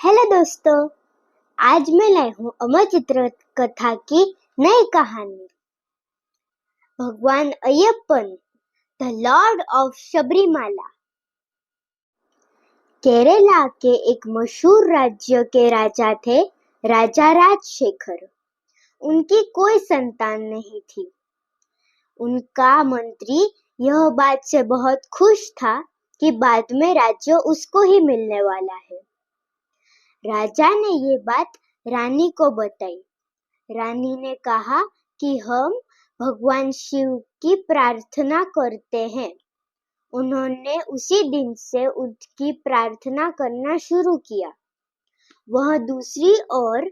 Hello दोस्तों, आज मैं लाई हूँ अमर चित्र कथा की नई कहानी। भगवान Ayyappan, the Lord of Sabarimala. Kerala के एक मशहूर राज्य के राजा थे राजा राजशेखर। उनकी कोई संतान नहीं थी। उनका मंत्री यह बात से बहुत खुश था कि बाद में राज्य उसको ही मिलने वाला है। राजा ने ये बात रानी को बताई। रानी ने कहा कि हम भगवान शिव की प्रार्थना करते हैं। उन्होंने उसी दिन से उसकी प्रार्थना करना शुरू किया। वह दूसरी ओर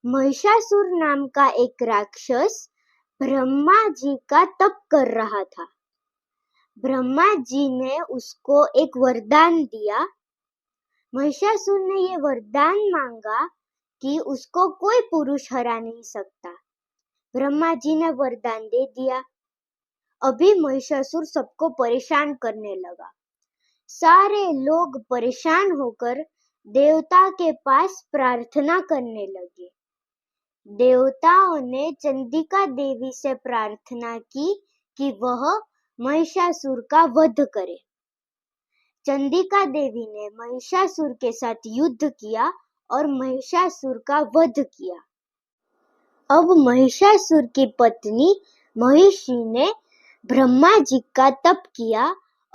महिषासुर नाम का एक राक्षस ब्रह्मा जी का तप कर रहा था। ब्रह्मा जी ने उसको एक वरदान दिया। महिषासुर ने ये वरदान मांगा कि उसको कोई पुरुष हरा नहीं सकता। ब्रह्मा जी ने वरदान दे दिया। अभी महिषासुर सबको परेशान करने लगा। सारे लोग परेशान होकर देवता के पास प्रार्थना करने लगे। देवताओं ने चंडिका देवी से प्रार्थना की कि वह महिषासुर का वध करे। चंडिका देवी ने महिषासुर के साथ युद्ध किया और महिषासुर का वध किया। अब महिषासुर की पत्नी महिषी ने ब्रह्मा जी का तप किया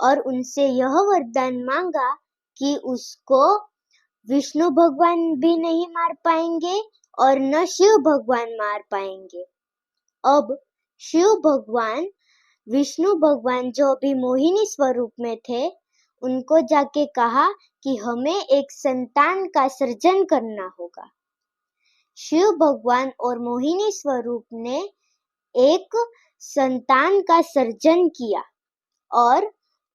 और उनसे यह वरदान मांगा कि उसको विष्णु भगवान भी नहीं मार पाएंगे और न शिव भगवान मार पाएंगे। अब शिव भगवान, विष्णु भगवान जो भी मोहिनी स्वरूप में थे, उनको जाके कहा कि हमें एक संतान का सृजन करना होगा। शिव भगवान और मोहिनी स्वरूप ने एक संतान का सृजन किया और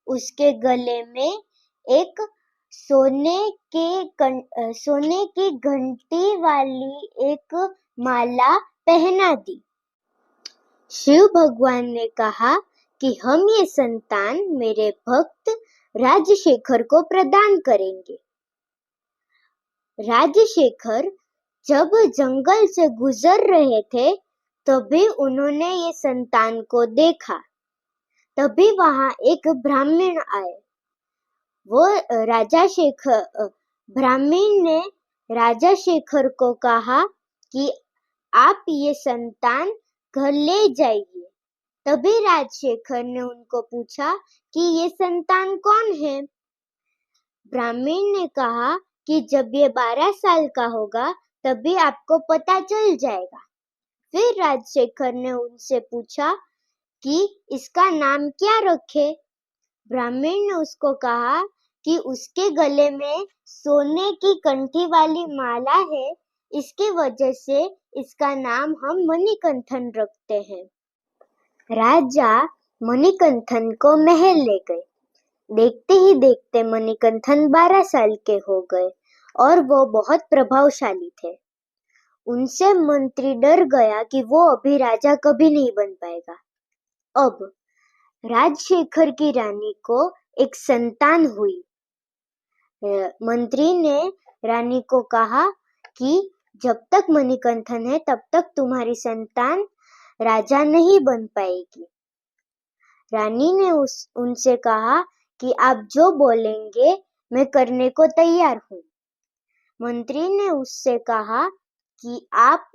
उसके गले में एक सोने की घंटी वाली एक माला पहना दी। शिव भगवान ने कहा कि हम ये संतान मेरे भक्त राजशेखर को प्रदान करेंगे। राजशेखर जब जंगल से गुजर रहे थे तभी उन्होंने ये संतान को देखा। तभी वहां एक ब्राह्मण आए। ब्राह्मण ने राजा शेखर को कहा कि आप ये संतान घर ले जाइए। तभी राजशेखर ने उनको पूछा कि ये संतान कौन है। ब्राह्मण ने कहा कि जब ये 12 साल का होगा तभी आपको पता चल जाएगा। फिर राजशेखर ने उनसे पूछा कि इसका नाम क्या रखे। ब्राह्मण ने उसको कहा कि उसके गले में सोने की कंठी वाली माला है, इसकी वजह से इसका नाम हम मणिकंठन रखते हैं। राजा मणिकंठन को महल ले गए। देखते ही देखते मणिकंठन 12 साल के हो गए और वो बहुत प्रभावशाली थे। उनसे मंत्री डर गया कि वो अभी राजा कभी नहीं बन पाएगा। अब राजशेखर की रानी को एक संतान हुई। मंत्री ने रानी को कहा कि जब तक मणिकंठन है तब तक तुम्हारी संतान राजा नहीं बन पाएगी। रानी ने उनसे कहा कि आप जो बोलेंगे मैं करने को तैयार हूँ। मंत्री ने उससे कहा कि आप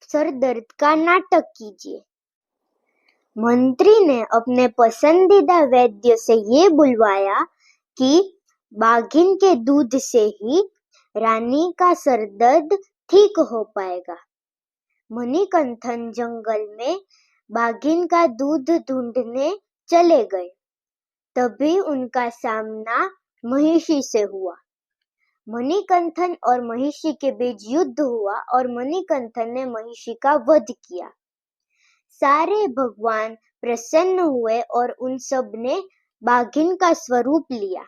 सर दर्द का नाटक कीजिए। मंत्री ने अपने पसंदीदा वैद्य से ये बुलवाया कि बाघिन के दूध से ही रानी का सर दर्द ठीक हो पाएगा। मणिकंठन जंगल में बाघिन का दूध ढूंढने चले गए। तभी उनका सामना महिषी से हुआ। मणिकंठन और महिषी के बीच युद्ध हुआ और मणिकंठन ने महिषी का वध किया। सारे भगवान प्रसन्न हुए और उन सब ने बाघिन का स्वरूप लिया।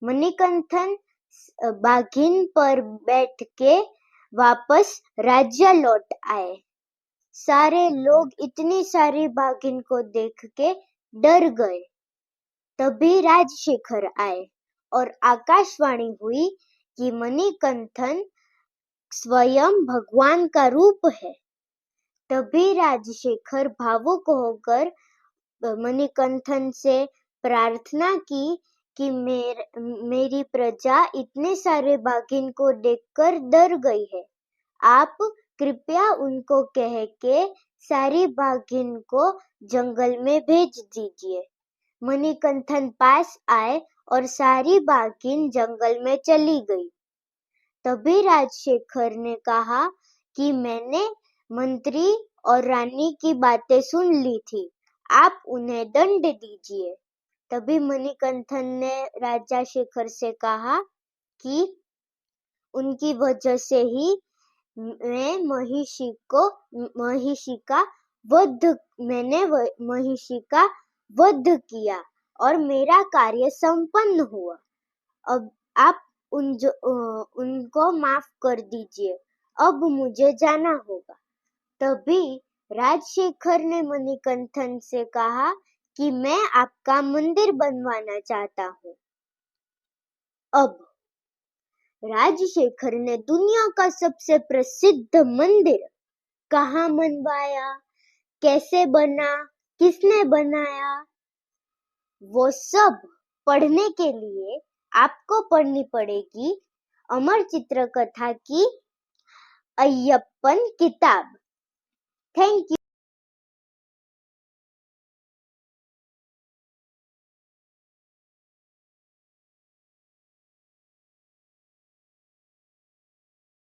मणिकंठन बाघिन पर बैठ के वापस राज्य लौट आए। सारे लोग इतनी सारी बाघिन को देख के डर गए। तभी राजशेखर आए और आकाशवाणी हुई कि मणिकंठन स्वयं भगवान का रूप है। तभी राजशेखर भावुक होकर मणिकंठन से प्रार्थना की कि मेरी प्रजा इतने सारे बाघिन को देखकर डर गई है। आप कृपया उनको कह के सारी बाघिन को जंगल में भेज दीजिए। मणिकंठन पास आए और सारी बाघिन जंगल में चली गई। तभी राजशेखर ने कहा कि मैंने मंत्री और रानी की बातें सुन ली थी, आप उन्हें दंड दीजिए। तभी मणिकंठन ने राजा शेखर से कहा कि उनकी वजह से ही मैंने महिषी का वध किया और मेरा कार्य संपन्न हुआ। अब आप उनको माफ कर दीजिए, अब मुझे जाना होगा। तभी राजशेखर ने मणिकंठन से कहा कि मैं आपका मंदिर बनवाना चाहता हूँ। अब राजशेखर ने दुनिया का सबसे प्रसिद्ध मंदिर कहाँ बनवाया, कैसे बना, किसने बनाया, वो सब पढ़ने के लिए आपको पढ़नी पड़ेगी अमर चित्र कथा की अय्यप्पन किताब। Thank you.